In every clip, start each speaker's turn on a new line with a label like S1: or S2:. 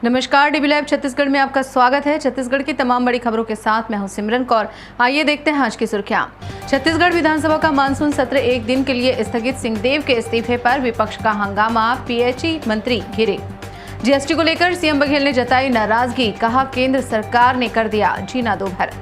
S1: नमस्कार, dB live Chhattisgarh में आपका स्वागत है। छत्तीसगढ़ की तमाम बड़ी खबरों के साथ मैं हूं सिमरन कौर। आइए देखते हैं आज की सुर्खियां। छत्तीसगढ़ विधानसभा का मानसून सत्र एक दिन के लिए स्थगित। सिंहदेव के इस्तीफे पर विपक्ष का हंगामा, पीएचई मंत्री घिरे। जीएसटी को लेकर सीएम बघेल ने जताई नाराजगी, कहा केंद्र सरकार ने कर दिया जीना दो भर।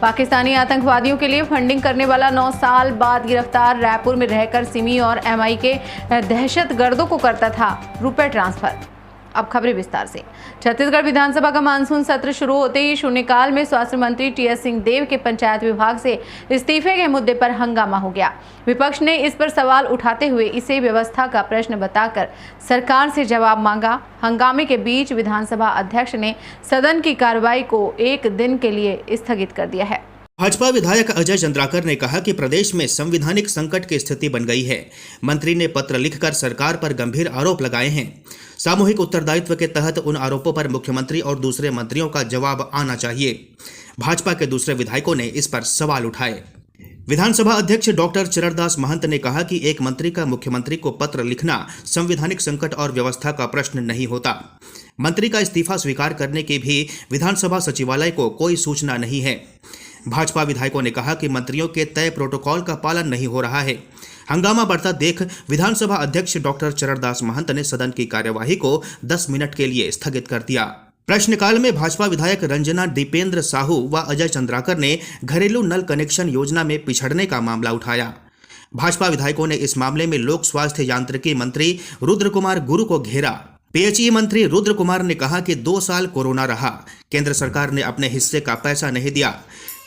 S1: पाकिस्तानी आतंकवादियों के लिए फंडिंग करने वाला 9 साल बाद गिरफ्तार, रायपुर में रहकर सिमी और एमआई के दहशतगर्दों को करता था रुपए ट्रांसफर। अब खबरें विस्तार से। छत्तीसगढ़ विधानसभा का मानसून सत्र शुरू होते ही शून्यकाल में स्वास्थ्य मंत्री टीएस सिंहदेव के पंचायत विभाग से इस्तीफे के मुद्दे पर हंगामा हो गया। विपक्ष ने इस पर सवाल उठाते हुए इसे व्यवस्था का प्रश्न बताकर सरकार से जवाब मांगा। हंगामे के बीच विधानसभा अध्यक्ष ने सदन की कार्रवाई को एक दिन के लिए स्थगित कर दिया है।
S2: भाजपा विधायक अजय चंद्राकर ने कहा कि प्रदेश में संवैधानिक संकट की स्थिति बन गई है। मंत्री ने पत्र लिखकर सरकार पर गंभीर आरोप लगाए हैं। सामूहिक उत्तरदायित्व के तहत उन आरोपों पर मुख्यमंत्री और दूसरे मंत्रियों का जवाब आना चाहिए। भाजपा के दूसरे विधायकों ने इस पर सवाल उठाए। विधानसभा अध्यक्ष डॉक्टर चरणदास महंत ने कहा कि एक मंत्री का मुख्यमंत्री को पत्र लिखना संवैधानिक संकट और व्यवस्था का प्रश्न नहीं होता। मंत्री का इस्तीफा स्वीकार करने की भी विधानसभा सचिवालय को कोई सूचना नहीं है। भाजपा विधायकों ने कहा कि मंत्रियों के तय प्रोटोकॉल का पालन नहीं हो रहा है। हंगामा बढ़ता देख विधानसभा अध्यक्ष डॉक्टर चरणदास महंत ने सदन की कार्यवाही को 10 मिनट के लिए स्थगित कर दिया। प्रश्नकाल में भाजपा विधायक रंजना दीपेंद्र साहू व अजय चंद्राकर ने घरेलू नल कनेक्शन योजना में पिछड़ने का मामला उठाया। भाजपा विधायकों ने इस मामले में लोक स्वास्थ्य यांत्रिकी मंत्री रुद्र कुमार गुरु को घेरा। पीएचई मंत्री रुद्र कुमार ने कहा कि 2 साल कोरोना रहा, केंद्र सरकार ने अपने हिस्से का पैसा नहीं दिया।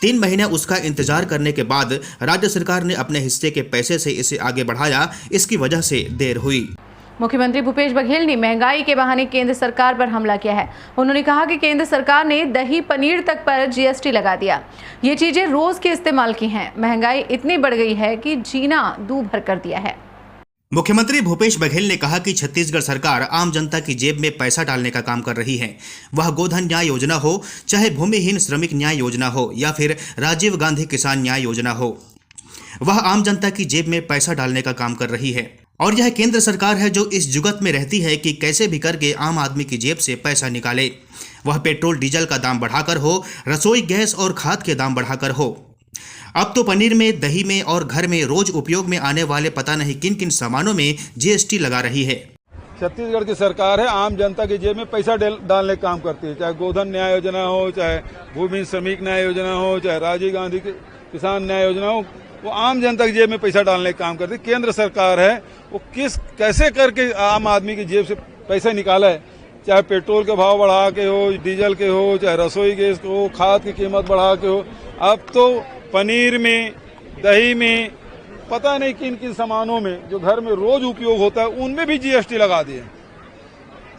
S2: 3 महीने उसका इंतजार करने के बाद राज्य सरकार ने अपने हिस्से के पैसे से इसे आगे बढ़ाया, इसकी वजह से देर हुई।
S1: मुख्यमंत्री भूपेश बघेल ने महंगाई के बहाने केंद्र सरकार पर हमला किया है। उन्होंने कहा कि केंद्र सरकार ने दही पनीर तक पर जीएसटी लगा दिया। ये चीजें रोज के इस्तेमाल की हैं। महंगाई इतनी बढ़ गई है कि जीना दू भर कर दिया है।
S2: मुख्यमंत्री भूपेश बघेल ने कहा कि छत्तीसगढ़ सरकार आम जनता की जेब में पैसा डालने का काम कर रही है। वह गोधन न्याय योजना हो, चाहे भूमिहीन श्रमिक न्याय योजना हो या फिर राजीव गांधी किसान न्याय योजना हो, वह आम जनता की जेब में पैसा डालने का काम कर रही है। और यह केंद्र सरकार है जो इस जुगत में रहती है कि कैसे भी करके आम आदमी की जेब से पैसा निकाले। वह पेट्रोल डीजल का दाम बढ़ाकर हो, रसोई गैस और खाद के दाम बढ़ाकर हो। अब तो पनीर में, दही में और घर में रोज उपयोग में आने वाले पता नहीं किन किन सामानों में जीएसटी लगा रही है।
S3: छत्तीसगढ़ की सरकार है आम जनता की जेब में पैसा डालने का काम करती है। चाहे गोधन न्याय योजना हो, चाहे भूमि श्रमिक न्याय योजना हो, चाहे राजीव गांधी किसान न्याय योजना हो, वो आम जनता की जेब में पैसा डालने का काम करती है। केंद्र सरकार है वो कैसे करके आम आदमी की जेब से पैसा निकाला है। चाहे पेट्रोल के भाव बढ़ा के हो, डीजल के हो, चाहे रसोई गैस के हो, खाद की कीमत बढ़ा के हो। अब तो पनीर में, दही में, पता नहीं किन किन सामानों में जो घर में रोज उपयोग होता है उनमें भी जीएसटी लगा दिए।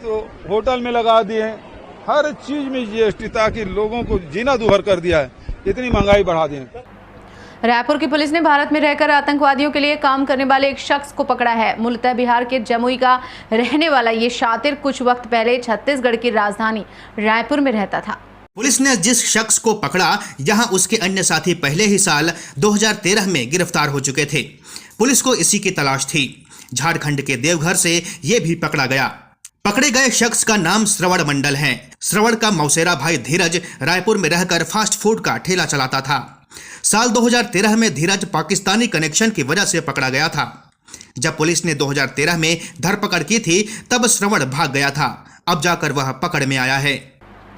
S3: तो होटल में लगा दिए, हर चीज में जीएसटी, ताकि लोगों को जीना दूभर कर दिया है। इतनी महंगाई बढ़ा दी है।
S1: रायपुर की पुलिस ने भारत में रहकर आतंकवादियों के लिए काम करने वाले एक शख्स को पकड़ा है। मूलतः बिहार के जमुई का रहने वाला ये शातिर कुछ वक्त पहले छत्तीसगढ़ की राजधानी रायपुर में रहता था।
S2: पुलिस ने जिस शख्स को पकड़ा, यहां उसके अन्य साथी पहले ही साल 2013 में गिरफ्तार हो चुके थे। पुलिस को इसी की तलाश थी। झारखंड के देवघर से ये भी पकड़ा गया। पकड़े गए शख्स का नाम श्रवण मंडल है। श्रवण का मौसेरा भाई धीरज रायपुर में रहकर फास्ट फूड का ठेला चलाता था। साल 2013 में धीरज पाकिस्तानी कनेक्शन की वजह से पकड़ा गया था। जब पुलिस ने 2013 में धरपकड़ की थी तब श्रवण भाग गया था। अब जाकर वह पकड़ में आया है।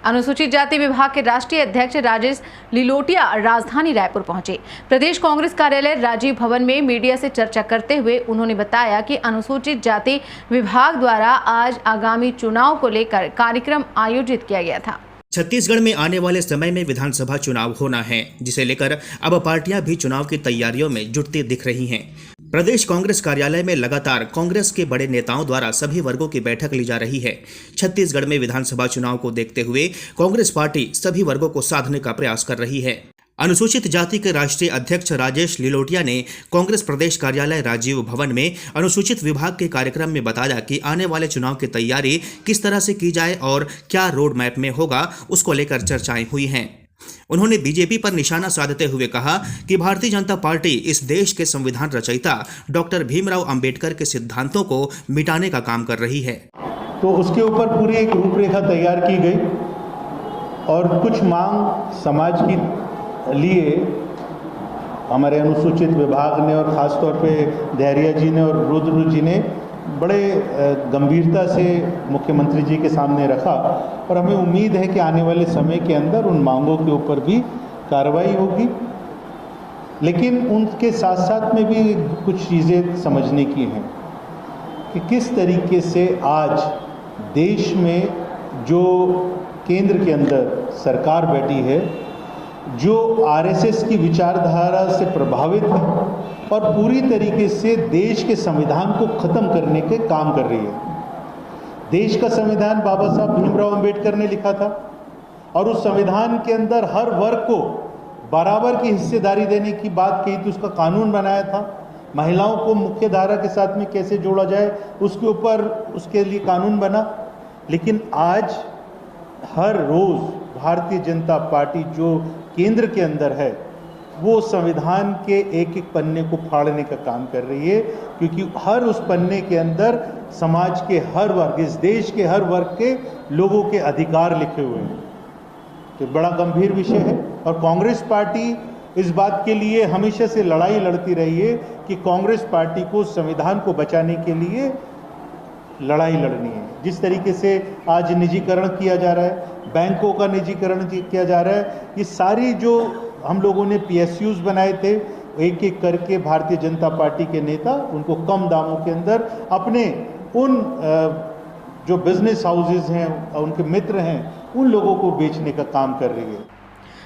S1: अनुसूचित जाति विभाग के राष्ट्रीय अध्यक्ष राजेश लिलोटिया राजधानी रायपुर पहुंचे। प्रदेश कांग्रेस कार्यालय राजीव भवन में मीडिया से चर्चा करते हुए उन्होंने बताया कि अनुसूचित जाति विभाग द्वारा आज आगामी चुनाव को लेकर कार्यक्रम आयोजित किया गया था।
S2: छत्तीसगढ़ में आने वाले समय में विधानसभा चुनाव होना है, जिसे लेकर अब पार्टियां भी चुनाव की तैयारियों में जुटती दिख रही हैं। प्रदेश कांग्रेस कार्यालय में लगातार कांग्रेस के बड़े नेताओं द्वारा सभी वर्गों की बैठक ली जा रही है। छत्तीसगढ़ में विधानसभा चुनाव को देखते हुए कांग्रेस पार्टी सभी वर्गों को साधने का प्रयास कर रही है। अनुसूचित जाति के राष्ट्रीय अध्यक्ष राजेश लिलोटिया ने कांग्रेस प्रदेश कार्यालय राजीव भवन में अनुसूचित विभाग के कार्यक्रम में बताया कि आने वाले चुनाव की तैयारी किस तरह से की जाए और क्या रोड मैप में होगा, उसको लेकर चर्चाएं हुई हैं। उन्होंने बीजेपी पर निशाना साधते हुए कहा कि भारतीय जनता पार्टी इस देश के संविधान रचयिता डॉक्टर भीमराव अंबेडकर के सिद्धांतों को मिटाने का काम कर रही है।
S4: तो उसके ऊपर पूरी एक रूपरेखा तैयार की गई और कुछ मांग समाज के लिए हमारे अनुसूचित विभाग ने और ख़ास तौर पे धैर्या जी ने और रुद्र जी ने बड़े गंभीरता से मुख्यमंत्री जी के सामने रखा और हमें उम्मीद है कि आने वाले समय के अंदर उन मांगों के ऊपर भी कार्रवाई होगी। लेकिन उनके साथ साथ में भी कुछ चीज़ें समझने की हैं कि किस तरीके से आज देश में जो केंद्र के अंदर सरकार बैठी है, जो आरएसएस की विचारधारा से प्रभावित है और पूरी तरीके से देश के संविधान को ख़त्म करने के काम कर रही है। देश का संविधान बाबा साहब भीमराव अंबेडकर ने लिखा था और उस संविधान के अंदर हर वर्ग को बराबर की हिस्सेदारी देने की बात कही थी, उसका कानून बनाया था। महिलाओं को मुख्य धारा के साथ में कैसे जोड़ा जाए उसके ऊपर उसके लिए कानून बना। लेकिन आज हर रोज़ भारतीय जनता पार्टी जो केंद्र के अंदर है वो संविधान के एक एक पन्ने को फाड़ने का काम कर रही है, क्योंकि हर उस पन्ने के अंदर समाज के हर वर्ग, इस देश के हर वर्ग के लोगों के अधिकार लिखे हुए हैं। तो बड़ा गंभीर विषय है और कांग्रेस पार्टी इस बात के लिए हमेशा से लड़ाई लड़ती रही है कि कांग्रेस पार्टी को संविधान को बचाने के लिए लड़ाई लड़नी है। जिस तरीके से आज निजीकरण किया जा रहा है, बैंकों का निजीकरण किया जा रहा है, ये सारी जो हम लोगों ने PSUs बनाए थे, एक एक करके भारतीय जनता पार्टी के नेता उनको कम दामों के अंदर अपने उन जो बिजनेस हाउसेज हैं, उनके मित्र हैं, उन लोगों को बेचने का काम कर रही है।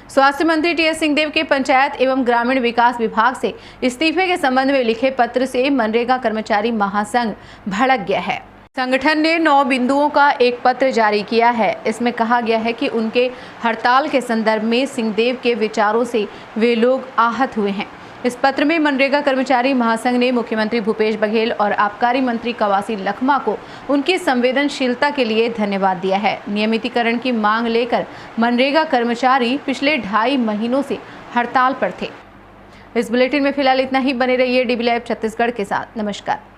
S1: स्वास्थ्य मंत्री टी.एस. सिंहदेव के पंचायत एवं ग्रामीण विकास विभाग से इस्तीफे के संबंध में लिखे पत्र से मनरेगा कर्मचारी महासंघ भड़क गया है। संगठन ने 9 बिंदुओं का एक पत्र जारी किया है। इसमें कहा गया है कि उनके हड़ताल के संदर्भ में सिंहदेव के विचारों से वे लोग आहत हुए हैं। इस पत्र में मनरेगा कर्मचारी महासंघ ने मुख्यमंत्री भूपेश बघेल और आबकारी मंत्री कवासी लखमा को उनकी संवेदनशीलता के लिए धन्यवाद दिया है। नियमितीकरण की मांग लेकर मनरेगा कर्मचारी पिछले 2.5 महीनों से हड़ताल पर थे। इस बुलेटिन में फिलहाल इतना ही। बने रहिए DB Live छत्तीसगढ़ के साथ। नमस्कार।